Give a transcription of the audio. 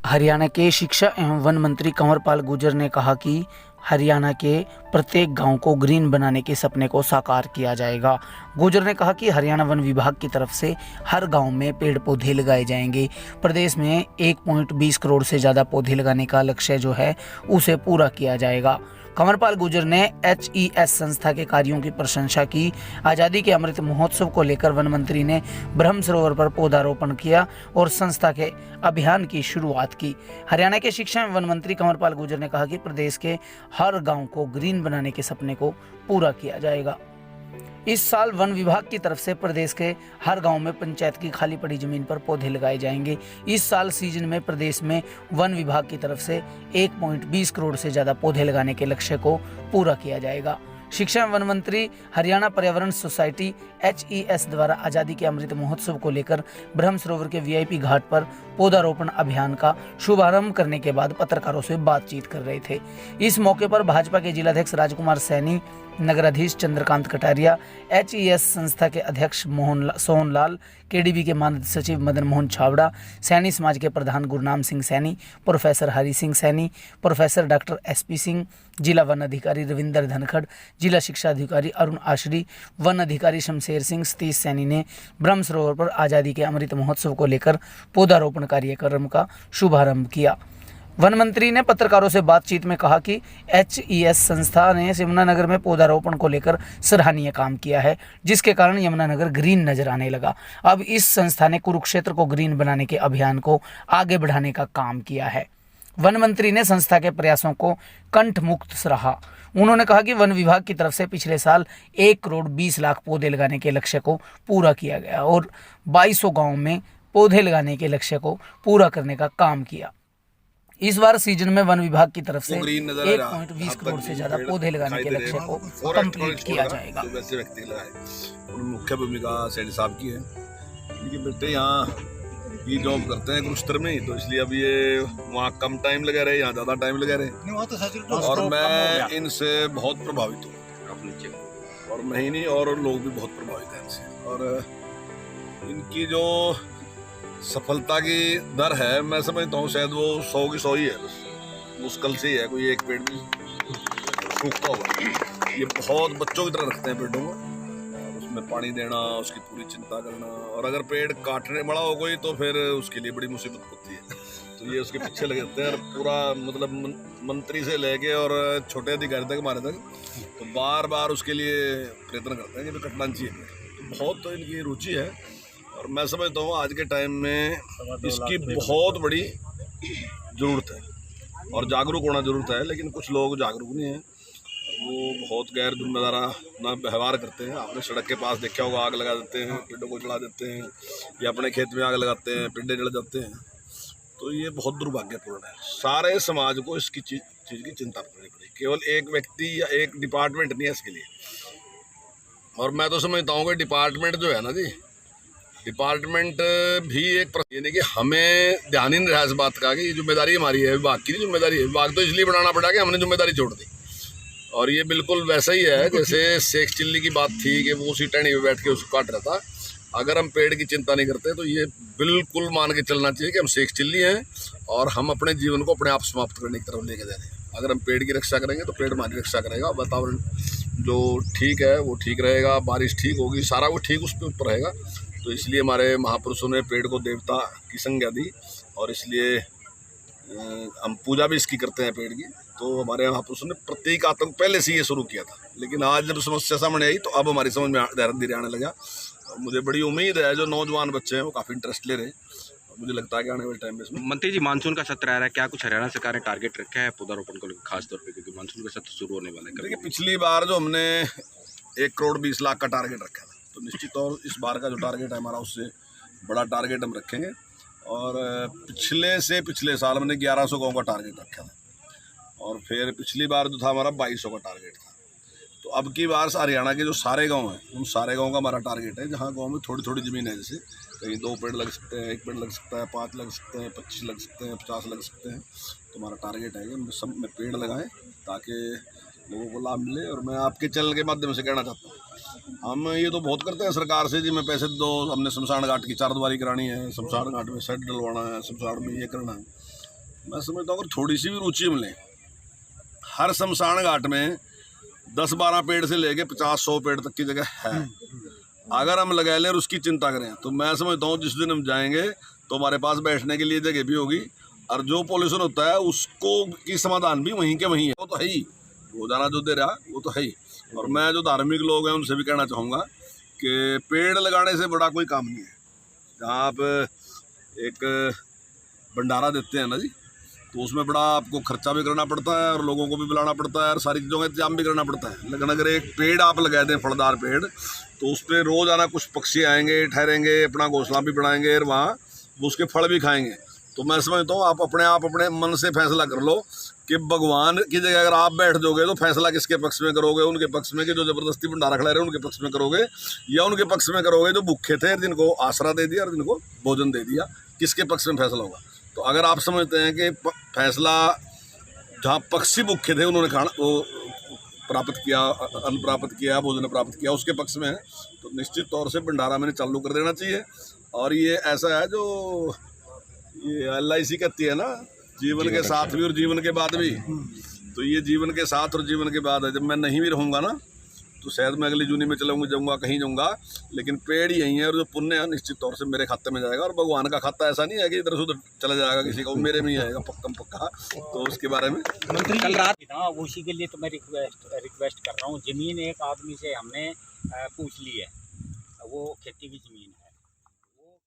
हरियाणा के शिक्षा एवं वन मंत्री कंवरपाल गुर्जर ने कहा कि हरियाणा के प्रत्येक गांव को ग्रीन बनाने के सपने को साकार किया जाएगा। गुर्जर ने कहा कि हरियाणा वन विभाग की तरफ से हर गांव में पेड़ पौधे लगाए जाएंगे। प्रदेश में 1.20 करोड़ से ज़्यादा पौधे लगाने का लक्ष्य जो है उसे पूरा किया जाएगा। कंवरपाल गुर्जर ने HES संस्था के कार्यों की प्रशंसा की। आज़ादी के अमृत महोत्सव को लेकर वन मंत्री ने ब्रह्म सरोवर पर पौधारोपण किया और संस्था के अभियान की शुरुआत की। हरियाणा के शिक्षा एवं वन मंत्री कंवरपाल गुर्जर ने कहा कि प्रदेश के हर गांव को ग्रीन बनाने के सपने को पूरा किया जाएगा। इस साल वन विभाग की तरफ से प्रदेश के हर गांव में पंचायत की खाली पड़ी जमीन पर पौधे लगाए जाएंगे। इस साल सीजन में प्रदेश में वन विभाग की तरफ से 1.20 करोड़ से ज़्यादा पौधे लगाने के लक्ष्य को पूरा किया जाएगा। शिक्षा एवं वन मंत्री हरियाणा पर्यावरण सोसाइटी HES द्वारा आज़ादी के अमृत महोत्सव को लेकर ब्रह्म सरोवर के VIP घाट पर पौधारोपण अभियान का शुभारंभ करने के बाद पत्रकारों से बातचीत कर रहे थे। इस मौके पर भाजपा के जिलाध्यक्ष राजकुमार सैनी, नगराधीश चंद्रकांत कटारिया, HES संस्था के अध्यक्ष सोहन लाल, KDB के मानद सचिव मदन मोहन छावड़ा, सैनी समाज के प्रधान Gurnam Singh Saini, professor Hari Singh Saini, professor doctor SP Singh, जिला वन अधिकारी रविंदर धनखड़, जिला शिक्षा अधिकारी अरुण आशरी, वन अधिकारी शमशेर सिंह, सतीश सैनी ने ब्रह्म सरोवर पर आज़ादी के अमृत महोत्सव को लेकर पौधारोपण कार्यक्रम का शुभारंभ किया। वन मंत्री ने पत्रकारों से बातचीत में कहा कि HES संस्था ने यमुनानगर में पौधारोपण को लेकर सराहनीय काम किया है, जिसके कारण यमुनानगर ग्रीन नजर आने लगा। अब इस संस्था ने कुरुक्षेत्र को ग्रीन बनाने के अभियान को आगे बढ़ाने का काम किया है। वन मंत्री ने संस्था के प्रयासों को कंठमुक्त सराहा। उन्होंने कहा कि वन विभाग की तरफ से पिछले साल 1 करोड़ 20 लाख पौधे लगाने के लक्ष्य को पूरा किया गया और 2200 गाँव में पौधे लगाने के लक्ष्य को पूरा करने का काम किया। इस बार सीजन में वन विभाग की तरफ से 1.20 करोड़ से ज्यादा पौधे लगाने के लक्ष्य को कंप्लीट किया जाएगा। वैसे व्यक्ति लगाए मुख्य भूमिका सैनी साहब की है। इनके बेटे यहाँ ये जॉब करते हैं कुरुक्षेत्र में, तो इसलिए अब ये वहाँ कम टाइम लगा रहे, यहाँ ज्यादा टाइम लगा रहे और मैं इनसे बहुत प्रभावित हूँ और मैं ही नहीं और लोग भी बहुत प्रभावित हैं इनसे। और इनकी जो सफलता की दर है मैं समझता हूँ शायद वो 100 की 100 ही है, बस मुश्किल से ही है कोई एक पेड़ भी सूखता होगा। ये बहुत बच्चों की तरह रखते हैं पेड़ों को, उसमें पानी देना, उसकी पूरी चिंता करना, और अगर पेड़ काटने बड़ा हो कोई तो फिर उसके लिए बड़ी मुसीबत होती है। तो ये उसके पीछे लगे रहते हैं और पूरा मतलब मंत्री से लेके और छोटे अधिकारी तक हमारे तक तो बार बार उसके लिए प्रयत्न करते हैं कि कटना चाहिए। तो बहुत तो इनकी रुचि है और मैं समझता हूँ आज के टाइम में इसकी बहुत बड़ी ज़रूरत है और जागरूक होना ज़रूरत है। लेकिन कुछ लोग जागरूक नहीं हैं, वो बहुत गैर जिम्मेदारा अपना व्यवहार करते हैं। आपने सड़क के पास देखा होगा, आग लगा देते हैं, पेड़ों को जला देते हैं या अपने खेत में आग लगाते हैं, पेड़े जल जाते हैं। तो ये बहुत दुर्भाग्यपूर्ण है। सारे समाज को इसकी चीज़ की चिंता करनी पड़ेगी, केवल एक व्यक्ति या एक डिपार्टमेंट नहीं है इसके लिए। और मैं तो समझता हूँ कि डिपार्टमेंट जो है ना जी, डिपार्टमेंट भी एक यानी कि हमें ध्यान ही नहीं रहा इस बात का कि जिम्मेदारी हमारी है, विभाग की जिम्मेदारी है। विभाग तो इसलिए बनाना पड़ा कि हमने जिम्मेदारी छोड़ दी। और ये बिल्कुल वैसा ही है जैसे शेख चिल्ली की बात थी कि वो उसी टहनी पे बैठ के उसको काट रहा था। अगर हम पेड़ की चिंता नहीं करते तो ये बिल्कुल मान के चलना चाहिए कि हम शेख चिल्ली हैं और हम अपने जीवन को अपने आप समाप्त करने की तरफ लेके जा रहे हैं। अगर हम पेड़ की रक्षा करेंगे तो पेड़ हमारी रक्षा करेगा, वातावरण जो ठीक है वो ठीक रहेगा, बारिश ठीक होगी, सारा वो ठीक उस पर ऊपर रहेगा। तो इसलिए हमारे महापुरुषों ने पेड़ को देवता की संज्ञा दी और इसलिए हम पूजा भी इसकी करते हैं पेड़ की। तो हमारे महापुरुषों ने प्रतीकात्मक पहले से ये शुरू किया था, लेकिन आज जब समस्या सामने आई तो अब हमारी समझ में धीरे धीरे आने लगा। और मुझे बड़ी उम्मीद है जो नौजवान बच्चे हैं वो काफ़ी इंटरेस्ट ले रहे हैं। मुझे लगता है कि आने वाले टाइम में इसमें मंत्री जी मानसून का सत्र आ रहा है, क्या कुछ हरियाणा सरकार ने टारगेट रखा है पौधारोपण को लेकर खास तौर पे, क्योंकि मानसून का सत्र शुरू होने वाला है? देखिए, पिछली बार जो हमने 1 करोड़ 20 लाख का टारगेट रखा था, तो निश्चित तौर इस बार का जो टारगेट है हमारा उससे बड़ा टारगेट हम रखेंगे। और पिछले साल हमने 1100 गाँव का टारगेट रखा था और फिर पिछली बार जो था हमारा 2200 का टारगेट था। तो अब की बार हरियाणा के जो सारे गांव हैं उन सारे गांव का हमारा टारगेट है। जहां गांव में थोड़ी थोड़ी ज़मीन है, जैसे कहीं 2 पेड़ लग सकते हैं, 1 पेड़ लग सकता है, 5 लग सकते हैं, 25 लग सकते हैं, 50 लग सकते हैं। तो हमारा टारगेट है कि हम सब में पेड़ लगाएं ताकि लोगों को लाभ मिले। और मैं आपके चैनल के माध्यम से कहना चाहता हूँ, हम ये तो बहुत करते हैं सरकार से जी मैं पैसे दो, हमने शमशान घाट की 4 दीवारी करानी है, शमशान घाट में शेड डलवाना है, शमशान में ये करना है। मैं समझता हूँ अगर थोड़ी सी भी रुचि मिले, हर शमशान घाट में 10-12 पेड़ से लेके 50-100 पेड़ तक की जगह है। अगर हम लगा लें और उसकी चिंता करें तो मैं समझता हूँ जिस दिन हम जाएंगे तो हमारे पास बैठने के लिए जगह भी होगी, और जो पॉल्यूशन होता है उसको की समाधान भी वहीं के वहीं है। वो तो है ही, रोजाना जो दे रहा वो तो है ही। और मैं जो धार्मिक लोग हैं उनसे भी कहना चाहूँगा कि पेड़ लगाने से बड़ा कोई काम नहीं है। जहाँ आप एक भंडारा देते हैं ना जी, तो उसमें बड़ा आपको खर्चा भी करना पड़ता है और लोगों को भी बुलाना पड़ता है और सारी चीज़ों का इंतजाम भी करना पड़ता है। लेकिन अगर एक पेड़ आप लगा दें, फलदार पेड़, तो उस पर रोज़ आना कुछ पक्षी आएंगे, ठहरेंगे, अपना घोंसला भी बनाएंगे और वहाँ वो उसके फल भी खाएंगे। तो मैं समझता हूँ आप अपने मन से फैसला कर लो कि भगवान की जगह अगर आप बैठ जाओगे तो फैसला किसके पक्ष में करोगे? उनके पक्ष में कि जो ज़बरदस्ती भंडारा खिला रहे हैं उनके पक्ष में करोगे, या उनके पक्ष में करोगे जो भूखे थे, जिनको आसरा दे दिया और जिनको भोजन दे दिया? किसके पक्ष में फैसला होगा? तो अगर आप समझते हैं कि फैसला जहाँ पक्षी भूखे थे उन्होंने खाना वो प्राप्त किया, अन्न प्राप्त किया, भोजन प्राप्त किया, उसके पक्ष में है, तो निश्चित तौर से भंडारा मैंने चालू कर देना चाहिए। और ये ऐसा है जो ये LIC कहती है ना, जीवन के साथ भी और जीवन के बाद भी, तो ये जीवन के साथ और जीवन के बाद है। जब मैं नहीं भी रहूँगा ना तो शायद मैं अगली जूनी में जाऊँगा कहीं जाऊँगा, लेकिन पेड़ यही है और जो पुण्य है निश्चित तौर से मेरे खाते में जाएगा। और भगवान का खाता ऐसा नहीं है कि इधर से उधर चला जाएगा किसी का, वो मेरे में ही आएगा पक्का। तो उसके बारे में मंत्री कल रात ना, उसी के लिए तो मैं रिक्वेस्ट कर रहा हूँ। ज़मीन एक आदमी से हमने पूछ ली है, वो खेती की ज़मीन